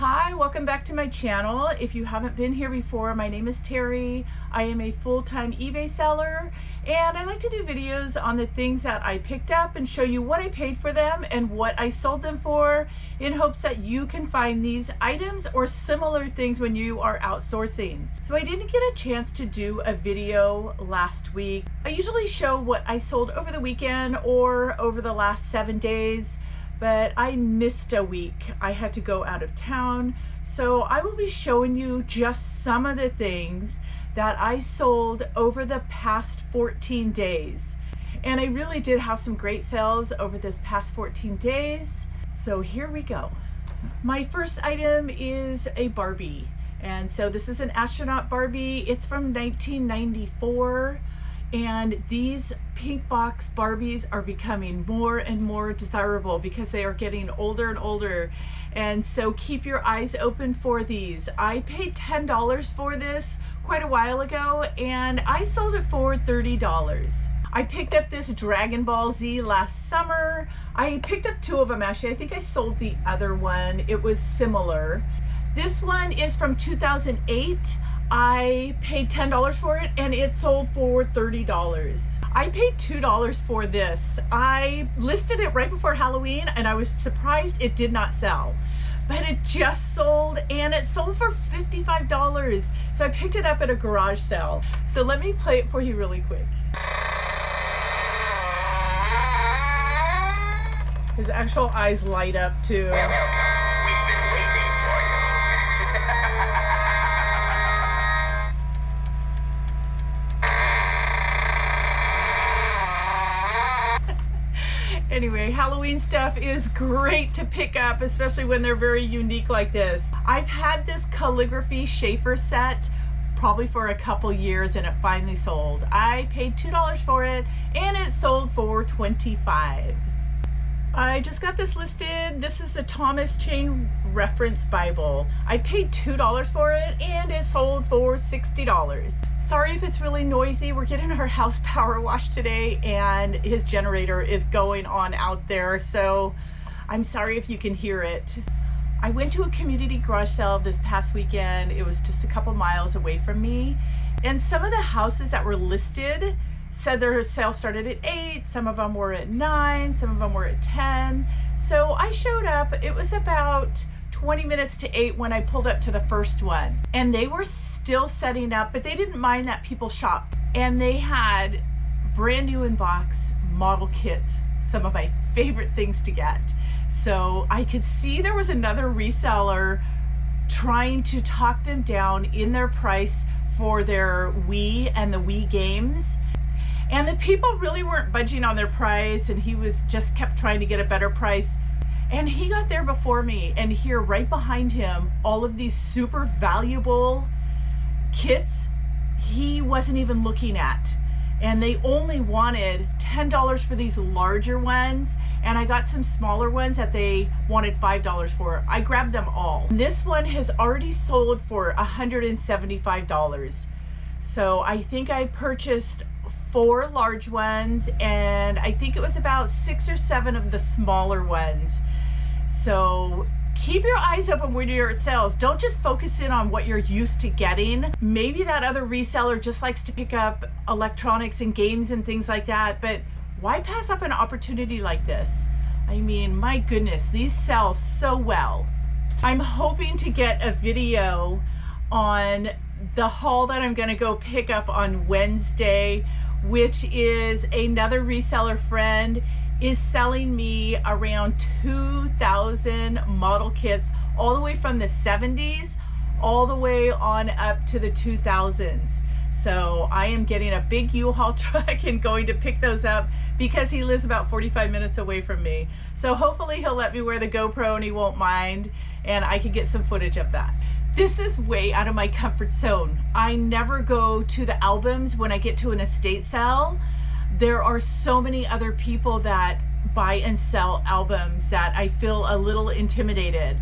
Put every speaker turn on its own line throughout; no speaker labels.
Hi, welcome back to my channel. If you haven't been here before, my name is Terry. I am a full-time eBay seller, and I like to do videos on the things that I picked up and show you what I paid for them and what I sold them for, in hopes that you can find these items or similar things when you are outsourcing. So I didn't get a chance to do a video last week. I usually show what I sold over the weekend or over the last 7 days. But I missed a week. I had to go out of town. So I will be showing you just some of the things that I sold over the past 14 days. And I really did have some great sales over this past 14 days. So here we go. My first item is a Barbie. And so this is an astronaut Barbie. It's from 1994. And these pink box Barbies are becoming more and more desirable because they are getting older and older. And so keep your eyes open for these. I paid $10 for this quite a while ago, and I sold it for $30. I picked up this Dragon Ball Z last summer. I picked up two of them actually. I think I sold the other one. It was similar. This one is from 2008. I paid $10 for it and it sold for $30. I paid $2 for this. I listed it right before Halloween and I was surprised it did not sell. But it just sold, and it sold for $55. So I picked it up at a garage sale. So let me play it for you really quick. His actual eyes light up too. Anyway, Halloween stuff is great to pick up, especially when they're very unique like this. I've had this calligraphy Schaefer set probably for a couple years and it finally sold. I paid $2 for it and it sold for $25. I just got this listed. This is the Thomas Chain Reference Bible. I paid $2 for it and it sold for $60. Sorry if it's really noisy. We're getting our house power washed today and his generator is going on out there. So I'm sorry if you can hear it. I went to a community garage sale this past weekend. It was just a couple miles away from me. And some of the houses that were listed said their sale started at 8, some of them were at 9, some of them were at 10. So I showed up. It was about 20 minutes to 8 when I pulled up to the first one. And they were still setting up, but they didn't mind that people shopped. And they had brand new in box model kits, some of my favorite things to get. So I could see there was another reseller trying to talk them down in their price for their Wii and the Wii games. And the people really weren't budging on their price, and he was just kept trying to get a better price. And he got there before me, and here right behind him, all of these super valuable kits he wasn't even looking at. And they only wanted $10 for these larger ones, and I got some smaller ones that they wanted $5 for. I grabbed them all. This one has already sold for $175. So I think I purchased 4 large ones, and I think it was about 6 or 7 of the smaller ones. So keep your eyes open when you're at sales. Don't just focus in on what you're used to getting. Maybe that other reseller just likes to pick up electronics and games and things like that, but why pass up an opportunity like this? I mean, my goodness, these sell so well. I'm hoping to get a video on the haul that I'm gonna go pick up on Wednesday, which is another reseller friend is selling me around 2,000 model kits, all the way from the 70s all the way on up to the 2000s. So I am getting a big U-Haul truck and going to pick those up because he lives about 45 minutes away from me. So hopefully he'll let me wear the GoPro and he won't mind, and I can get some footage of that. This is way out of my comfort zone. I never go to the albums when I get to an estate sale. There are so many other people that buy and sell albums that I feel a little intimidated.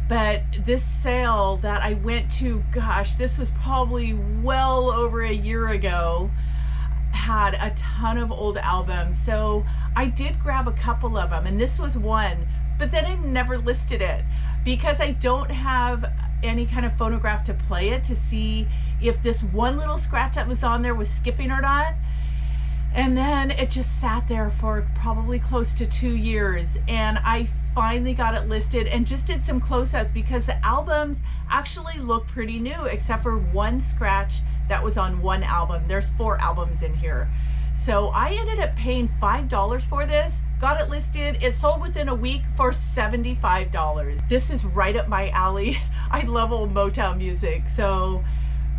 But this sale that I went to, gosh, this was probably well over a year ago, had a ton of old albums. So I did grab a couple of them, and this was one, but then I never listed it because I don't have any kind of phonograph to play it to see if this one little scratch that was on there was skipping or not. And then it just sat there for probably close to 2 years, and I finally got it listed and just did some close-ups because the albums actually look pretty new except for one scratch that was on one album. There's 4 albums in here. So I ended up paying $5 for this, got it listed. It sold within a week for $75. This is right up my alley. I love old Motown music. So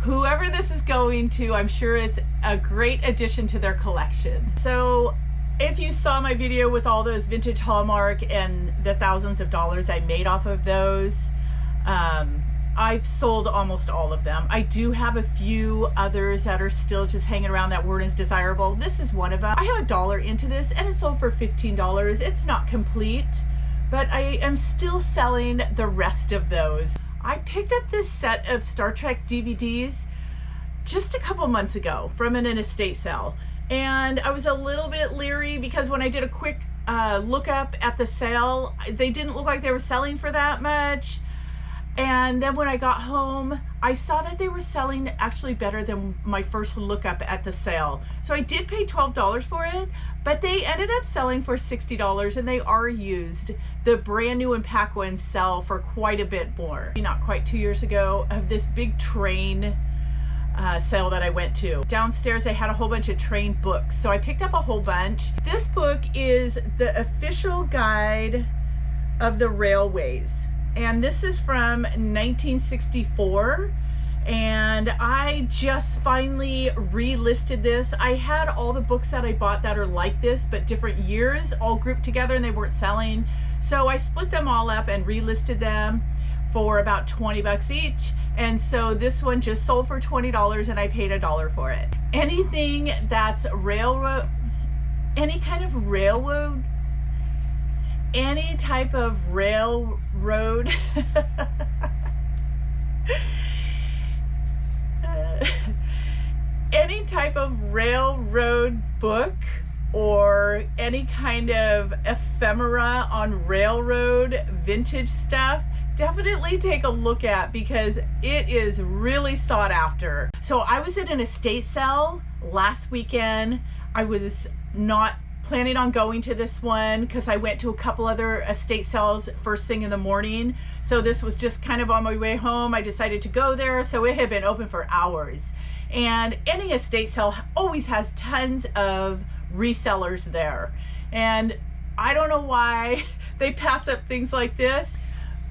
whoever this is going to, I'm sure it's a great addition to their collection. So if you saw my video with all those vintage Hallmark and the thousands of dollars I made off of those, I've sold almost all of them. I do have a few others that are still just hanging around that weren't as desirable. This is one of them. I have $1 into this and it sold for $15. It's not complete, but I am still selling the rest of those. I picked up this set of Star Trek DVDs just a couple months ago from an estate sale. And I was a little bit leery because when I did a quick look up at the sale, they didn't look like they were selling for that much. And then when I got home, I saw that they were selling actually better than my first look up at the sale. So I did pay $12 for it, but they ended up selling for $60 and they are used. The brand new and pack ones sell for quite a bit more. Not quite 2 years ago, of this big train sale that I went to. Downstairs I had a whole bunch of train books, so I picked up a whole bunch. This book is the official guide of the railways. And this is from 1964, and I just finally relisted this. I had all the books that I bought that are like this, but different years, all grouped together, and they weren't selling. So I split them all up and relisted them for about 20 bucks each. And so this one just sold for $20 and I paid $1 for it. Anything that's railroad, any kind of railroad, any type of railroad any type of railroad book or any kind of ephemera on railroad vintage stuff, definitely take a look at because it is really sought after. So I was at an estate sale last weekend. I was not planning on going to this one because I went to a couple other estate sales first thing in the morning. So this was just kind of on my way home. I decided to go there. So it had been open for hours. And any estate sale always has tons of resellers there. And I don't know why they pass up things like this.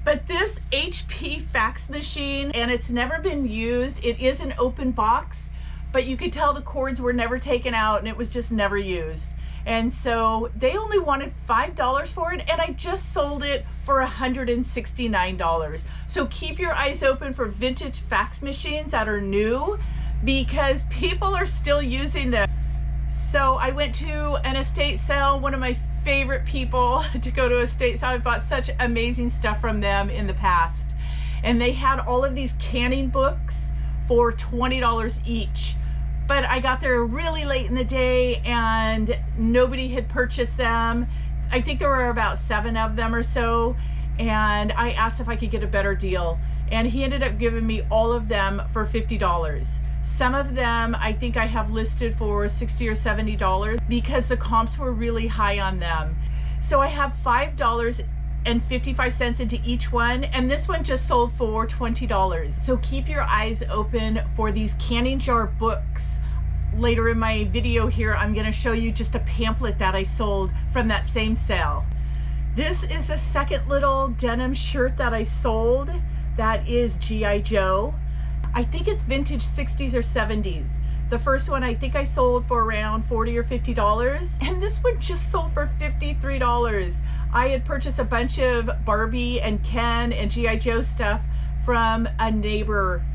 But this HP fax machine, and it's never been used. It is an open box, but you could tell the cords were never taken out and it was just never used. And so they only wanted $5 for it, and I just sold it for $169. So keep your eyes open for vintage fax machines that are new because people are still using them. So I went to an estate sale, one of my favorite people to go to estate sale. I've bought such amazing stuff from them in the past. And they had all of these canning books for $20 each. But I got there really late in the day and nobody had purchased them. I think there were about 7 of them or so. And I asked if I could get a better deal. And he ended up giving me all of them for $50. Some of them I think I have listed for $60 or $70 because the comps were really high on them. So I have $5.55 into each one, and this one just sold for $20. So keep your eyes open for these canning jar books. Later in my video here, I'm going to show you just a pamphlet that I sold from that same sale. This is the second little denim shirt that I sold. That is G.I. Joe. I think it's vintage 60s or 70s. The first one I think I sold for around $40 or $50, and this one just sold for $53. I had purchased a bunch of Barbie and Ken and G.I. Joe stuff from a neighbor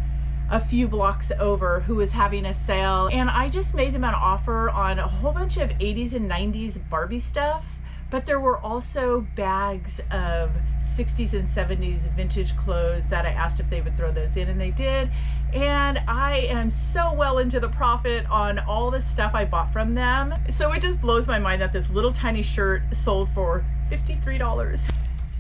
a few blocks over who was having a sale, and I just made them an offer on a whole bunch of 80s and 90s Barbie stuff. But there were also bags of 60s and 70s vintage clothes that I asked if they would throw those in, and they did. And I am so well into the profit on all the stuff I bought from them. So it just blows my mind that this little tiny shirt sold for $53.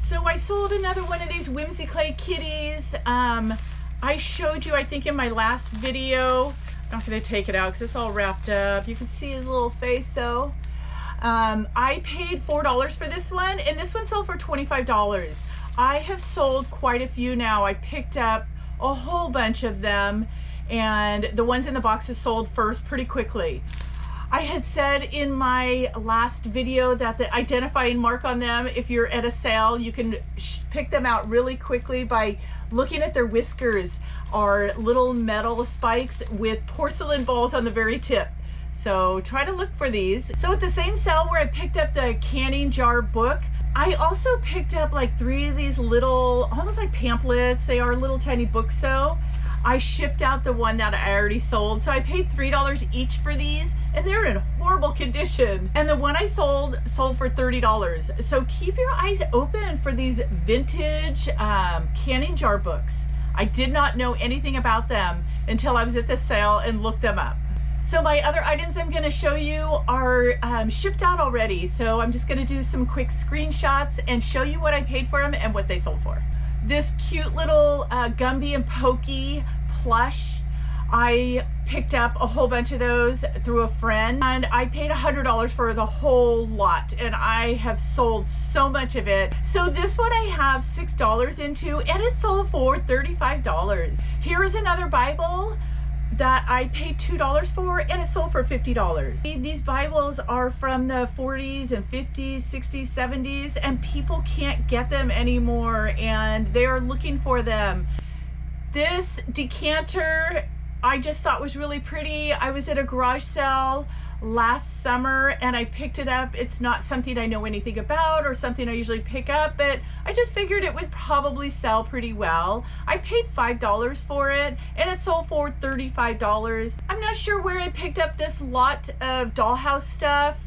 So I sold another one of these Whimsy Clay kitties. I showed you, I think, in my last video. I'm not going to take it out because it's all wrapped up. You can see his little face though. I paid $4 for this one, and this one sold for $25. I have sold quite a few now. I picked up a whole bunch of them, and the ones in the boxes sold first pretty quickly. I had said in my last video that the identifying mark on them, if you're at a sale, you can pick them out really quickly by looking at their whiskers, are little metal spikes with porcelain balls on the very tip. So try to look for these. So at the same sale where I picked up the canning jar book, I also picked up like 3 of these little, almost like pamphlets. They are little tiny books though. I shipped out the one that I already sold. So I paid $3 each for these, and they're in horrible condition. And the one I sold for $30. So keep your eyes open for these vintage canning jar books. I did not know anything about them until I was at the sale and looked them up. So my other items I'm gonna show you are shipped out already. So I'm just gonna do some quick screenshots and show you what I paid for them and what they sold for. This cute little Gumby and Pokey plush, I picked up a whole bunch of those through a friend, and I paid $100 for the whole lot, and I have sold so much of it. So this one I have $6 into, and it sold for $35. Here is another Bible that I paid $2 for, and it sold for $50. These Bibles are from the 40s and 50s, 60s, 70s, and people can't get them anymore, and they are looking for them. This decanter I just thought was really pretty. I was at a garage sale last summer and I picked it up. It's not something I know anything about or something I usually pick up, but I just figured it would probably sell pretty well. I paid $5 for it, and it sold for $35. I'm not sure where I picked up this lot of dollhouse stuff.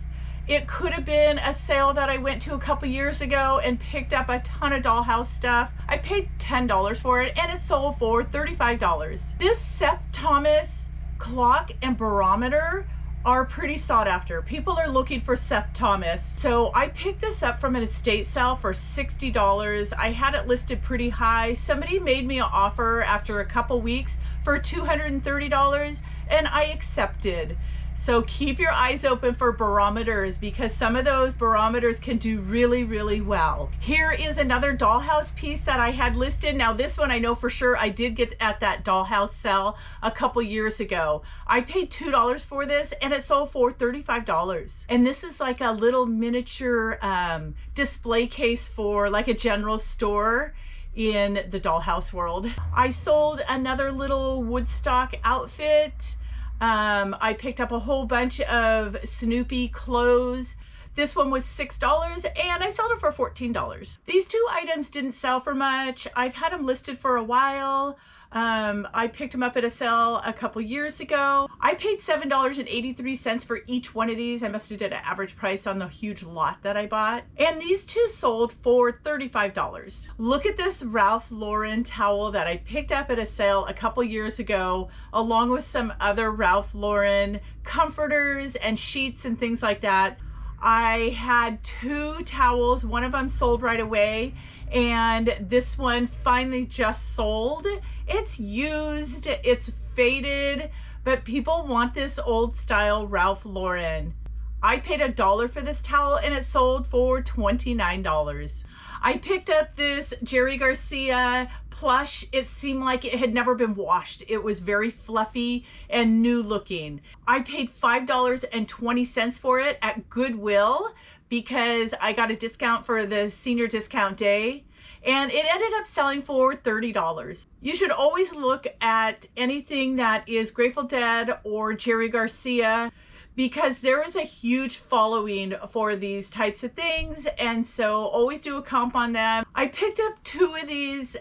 It could have been a sale that I went to a couple years ago and picked up a ton of dollhouse stuff. I paid $10 for it, and it sold for $35. This Seth Thomas clock and barometer are pretty sought after. People are looking for Seth Thomas. So I picked this up from an estate sale for $60. I had it listed pretty high. Somebody made me an offer after a couple weeks for $230, and I accepted. So keep your eyes open for barometers, because some of those barometers can do really, really well. Here is another dollhouse piece that I had listed. Now this one I know for sure I did get at that dollhouse sale a couple years ago. I paid $2 for this, and it sold for $35. And this is like a little miniature display case for like a general store in the dollhouse world. I sold another little Woodstock outfit. I picked up a whole bunch of Snoopy clothes. This one was $6, and I sold it for $14. These 2 items didn't sell for much. I've had them listed for a while. I picked them up at a sale a couple years ago. I paid $7.83 for each one of these. I must have did an average price on the huge lot that I bought. And these 2 sold for $35. Look at this Ralph Lauren towel that I picked up at a sale a couple years ago, along with some other Ralph Lauren comforters and sheets and things like that. I had 2 towels. One of them sold right away, and this one finally just sold. It's used, it's faded, but people want this old style Ralph Lauren. I paid $1 for this towel, and it sold for $29. I picked up this Jerry Garcia plush. It seemed like it had never been washed. It was very fluffy and new looking. I paid $5.20 for it at Goodwill because I got a discount for the senior discount day, and it ended up selling for $30. You should always look at anything that is Grateful Dead or Jerry Garcia, because there is a huge following for these types of things, and so always do a comp on them. I picked up 2 of these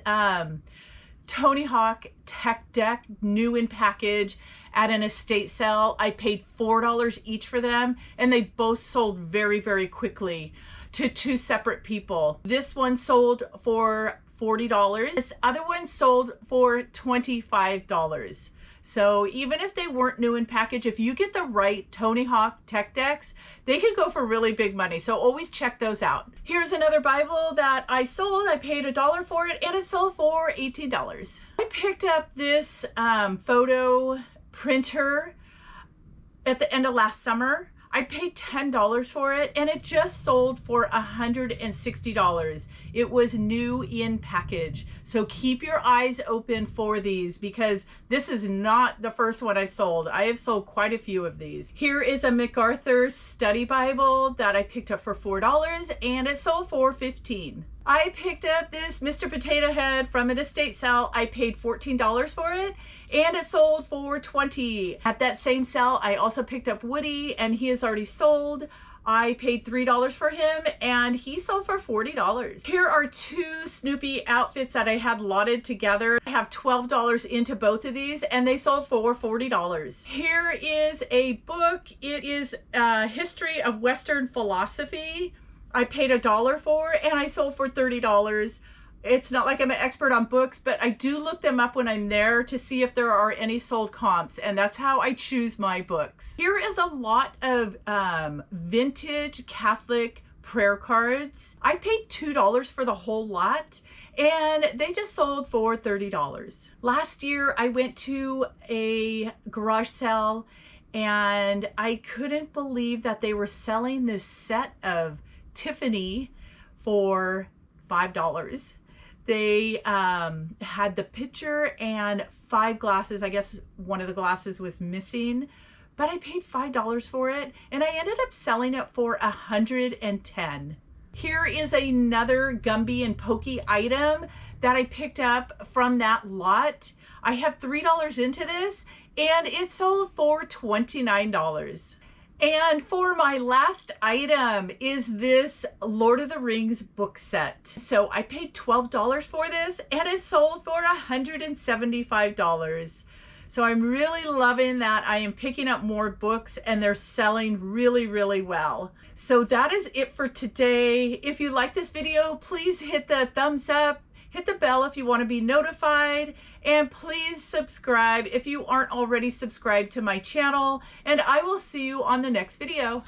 Tony Hawk Tech Deck, new in package, at an estate sale. I paid $4 each for them, and they both sold very, very quickly to 2 separate people. This one sold for $40. This other one sold for $25. So even if they weren't new in package, if you get the right Tony Hawk Tech Decks, they can go for really big money. So always check those out. Here's another Bible that I sold. I paid $1 for it and it sold for $18. I picked up this photo printer at the end of last summer. I paid $10 for it and it just sold for $160. It was new in package. So keep your eyes open for these because this is not the first one I sold. I have sold quite a few of these. Here is a MacArthur Study Bible that I picked up for $4 and it sold for $15. I picked up this Mr. Potato Head from an estate sale. I paid $14 for it and it sold for $20. At that same sale, I also picked up Woody and he is already sold. I paid $3 for him and he sold for $40. Here are two Snoopy outfits that I had lotted together. I have $12 into both of these and they sold for $40. Here is a book. It is a history of Western philosophy. I paid $1 for and I sold for $30. It's not like I'm an expert on books, but I do look them up when I'm there to see if there are any sold comps, and that's how I choose my books. Here is a lot of vintage Catholic prayer cards. I paid $2 for the whole lot and they just sold for $30. Last year I went to a garage sale and I couldn't believe that they were selling this set of Tiffany for $5. They had the pitcher and 5 glasses. I guess one of the glasses was missing, but I paid $5 for it and I ended up selling it for $110. Here is another Gumby and Pokey item that I picked up from that lot. I have $3 into this and it sold for $29. And for my last item is this Lord of the Rings book set. So I paid $12 for this and it sold for $175. So I'm really loving that I am picking up more books and they're selling really, really well. So that is it for today. If you like this video, please hit the thumbs up. Hit the bell if you want to be notified, and please subscribe if you aren't already subscribed to my channel, and I will see you on the next video.